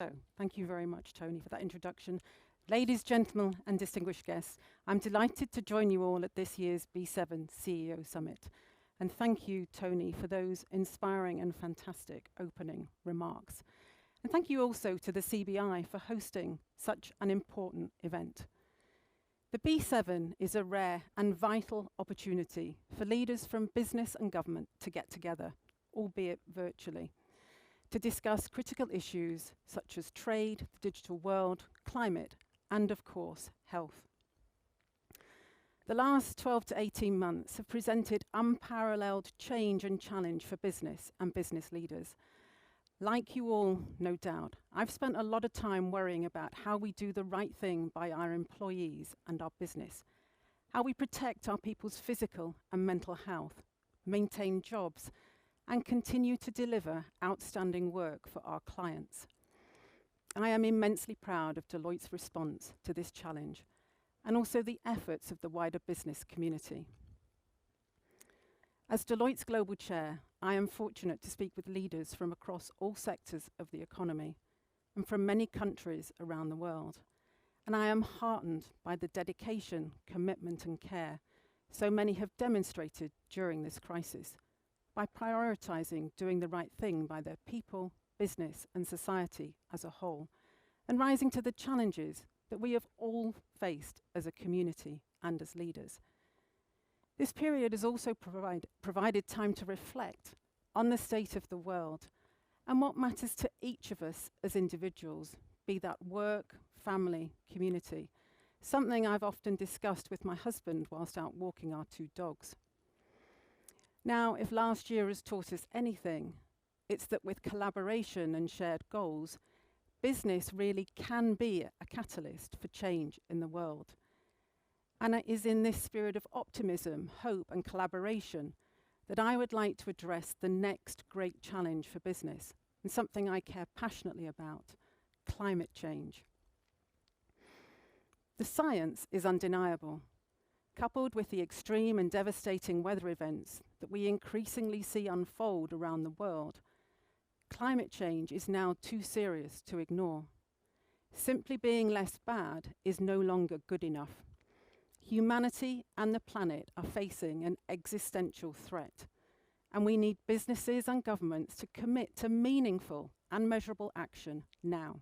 So, thank you very much, Tony, for that introduction. Ladies, gentlemen, and distinguished guests, I'm delighted to join you all at this year's B7 CEO Summit. And thank you, Tony, for those inspiring and fantastic opening remarks. And thank you also to the CBI for hosting such an important event. The B7 is a rare and vital opportunity for leaders from business and government to get together, albeit virtually, to discuss critical issues such as trade, the digital world, climate, and of course, health. The last 12 to 18 months have presented unparalleled change and challenge for business and business leaders. Like you all, no doubt, I've spent a lot of time worrying about how we do the right thing by our employees and our business, how we protect our people's physical and mental health, maintain jobs, and continue to deliver outstanding work for our clients. I am immensely proud of Deloitte's response to this challenge, and also the efforts of the wider business community. As Deloitte's Global Chair, I am fortunate to speak with leaders from across all sectors of the economy and from many countries around the world. And I am heartened by the dedication, commitment, and care so many have demonstrated during this crisis, by prioritizing doing the right thing by their people, business, and society as a whole, and rising to the challenges that we have all faced as a community and as leaders. This period has also provided time to reflect on the state of the world and what matters to each of us as individuals, be that work, family, community, something I've often discussed with my husband whilst out walking our two dogs. Now, if last year has taught us anything, it's that with collaboration and shared goals, business really can be a catalyst for change in the world. And it is in this spirit of optimism, hope, and collaboration that I would like to address the next great challenge for business, and something I care passionately about: climate change. The science is undeniable. Coupled with the extreme and devastating weather events that we increasingly see unfold around the world, climate change is now too serious to ignore. Simply being less bad is no longer good enough. Humanity and the planet are facing an existential threat, and we need businesses and governments to commit to meaningful and measurable action now.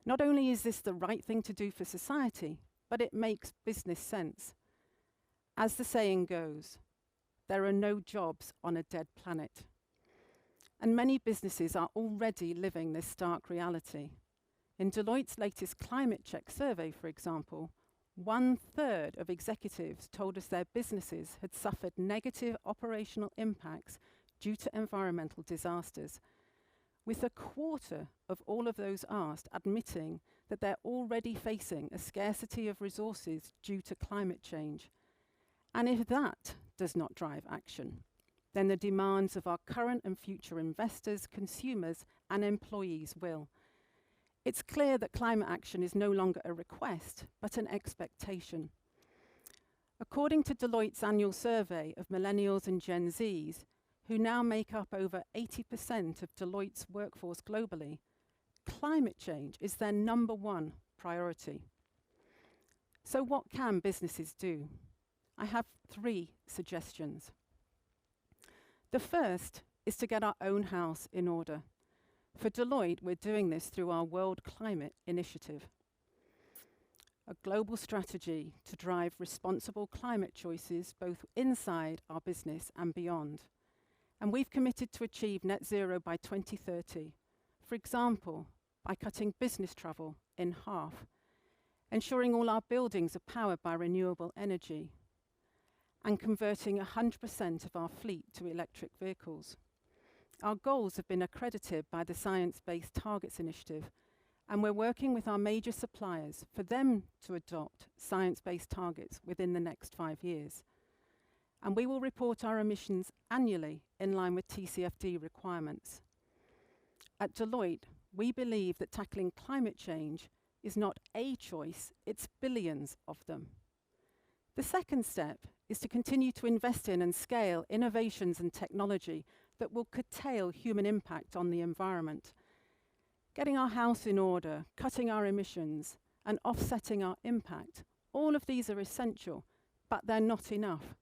Not only is this the right thing to do for society, but it makes business sense. As the saying goes, there are no jobs on a dead planet. And many businesses are already living this stark reality. In Deloitte's latest climate check survey, for example, 1/3 of executives told us their businesses had suffered negative operational impacts due to environmental disasters, with 1/4 of all of those asked admitting that they're already facing a scarcity of resources due to climate change. And if that does not drive action, then the demands of our current and future investors, consumers, and employees will. It's clear that climate action is no longer a request, but an expectation. According to Deloitte's annual survey of millennials and Gen Zs, who now make up over 80% of Deloitte's workforce globally, climate change is their #1 priority. So what can businesses do? I have 3 suggestions. The first is to get our own house in order. For Deloitte, we're doing this through our World Climate Initiative, a global strategy to drive responsible climate choices both inside our business and beyond. And we've committed to achieve net zero by 2030, for example, by cutting business travel in half, ensuring all our buildings are powered by renewable energy, and converting 100% of our fleet to electric vehicles. Our goals have been accredited by the Science Based Targets Initiative, and we're working with our major suppliers for them to adopt science-based targets within the next 5 years. And we will report our emissions annually in line with TCFD requirements. At Deloitte, we believe that tackling climate change is not a choice, it's billions of them. The second step is to continue to invest in and scale innovations and technology that will curtail human impact on the environment. Getting our house in order, cutting our emissions, and offsetting our impact, all of these are essential, but they're not enough.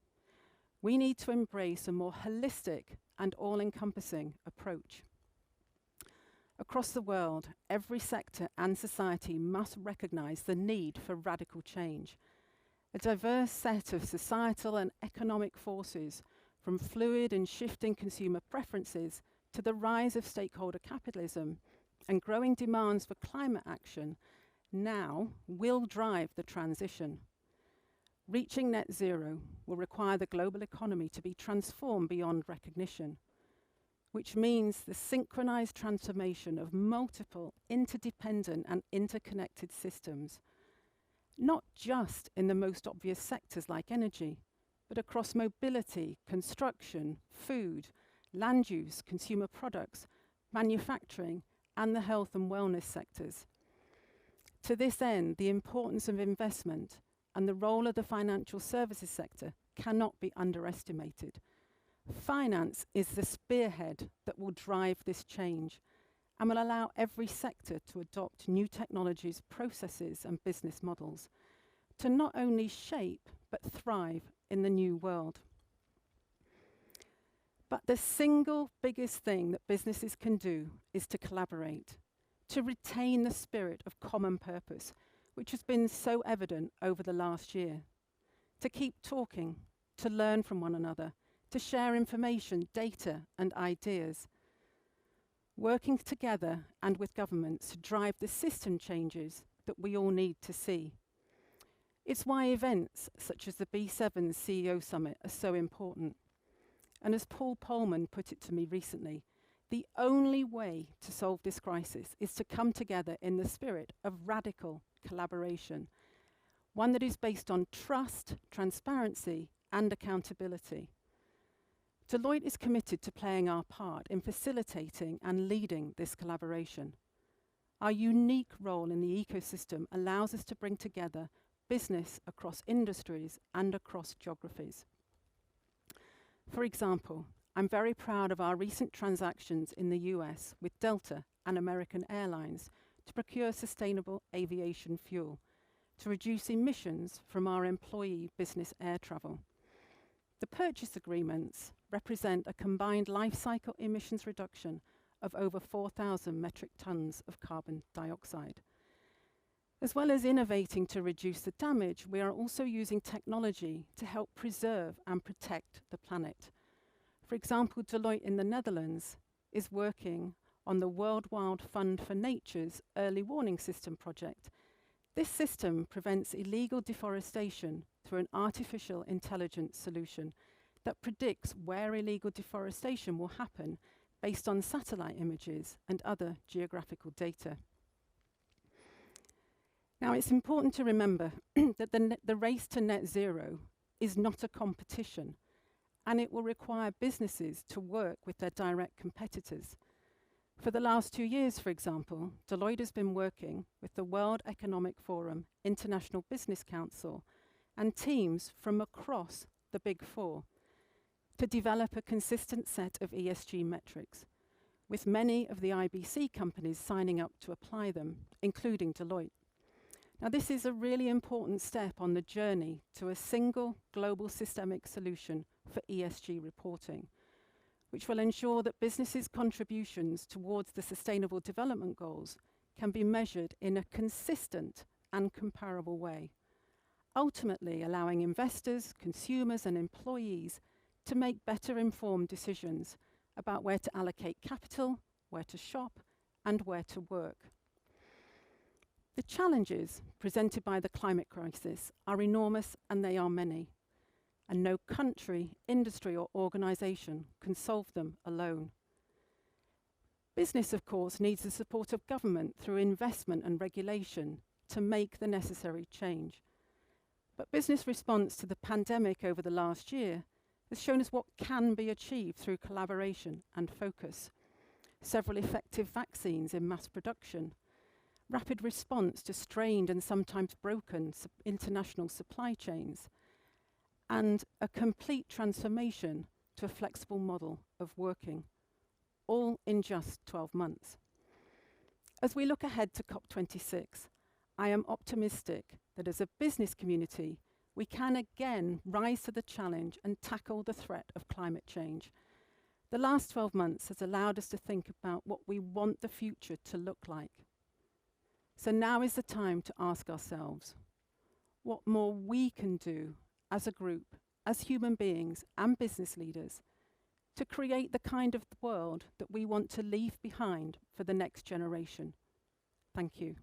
We need to embrace a more holistic and all-encompassing approach. Across the world, every sector and society must recognise the need for radical change. A diverse set of societal and economic forces, from fluid and shifting consumer preferences to the rise of stakeholder capitalism and growing demands for climate action, now will drive the transition. Reaching net zero will require the global economy to be transformed beyond recognition, which means the synchronized transformation of multiple interdependent and interconnected systems, not just in the most obvious sectors like energy, but across mobility, construction, food, land use, consumer products, manufacturing, and the health and wellness sectors. To this end, the importance of investment and the role of the financial services sector cannot be underestimated. Finance is the spearhead that will drive this change and will allow every sector to adopt new technologies, processes, and business models to not only shape but thrive in the new world. But the single biggest thing that businesses can do is to collaborate, to retain the spirit of common purpose, which has been so evident over the last year, to keep talking, to learn from one another, to share information, data, and ideas, working together and with governments to drive the system changes that we all need to see. It's why events such as the B7 CEO Summit are so important. And as Paul Polman put it to me recently, the only way to solve this crisis is to come together in the spirit of radical collaboration, one that is based on trust, transparency, and accountability. Deloitte is committed to playing our part in facilitating and leading this collaboration. Our unique role in the ecosystem allows us to bring together business across industries and across geographies. For example, I'm very proud of our recent transactions in the US with Delta and American Airlines to procure sustainable aviation fuel to reduce emissions from our employee business air travel. The purchase agreements represent a combined life cycle emissions reduction of over 4,000 metric tons of carbon dioxide. As well as innovating to reduce the damage, we are also using technology to help preserve and protect the planet. For example, Deloitte in the Netherlands is working on the World Wild Fund for Nature's Early Warning System project. This system prevents illegal deforestation through an artificial intelligence solution that predicts where illegal deforestation will happen based on satellite images and other geographical data. Now, it's important to remember that the race to net zero is not a competition, and it will require businesses to work with their direct competitors. For the last 2 years, for example, Deloitte has been working with the World Economic Forum, International Business Council, and teams from across the Big Four to develop a consistent set of ESG metrics, with many of the IBC companies signing up to apply them, including Deloitte. Now, this is a really important step on the journey to a single global systemic solution for ESG reporting, which will ensure that businesses' contributions towards the Sustainable Development Goals can be measured in a consistent and comparable way, ultimately allowing investors, consumers, and employees to make better informed decisions about where to allocate capital, where to shop, and where to work. The challenges presented by the climate crisis are enormous, and they are many, and no country, industry, or organisation can solve them alone. Business, of course, needs the support of government through investment and regulation to make the necessary change. But business response to the pandemic over the last year has shown us what can be achieved through collaboration and focus. Several effective vaccines in mass production, rapid response to strained and sometimes broken international supply chains, and a complete transformation to a flexible model of working, all in just 12 months. As we look ahead to COP26, I am optimistic that as a business community, we can again rise to the challenge and tackle the threat of climate change. The last 12 months has allowed us to think about what we want the future to look like. So now is the time to ask ourselves what more we can do as a group, as human beings and business leaders, to create the kind of world that we want to leave behind for the next generation. Thank you.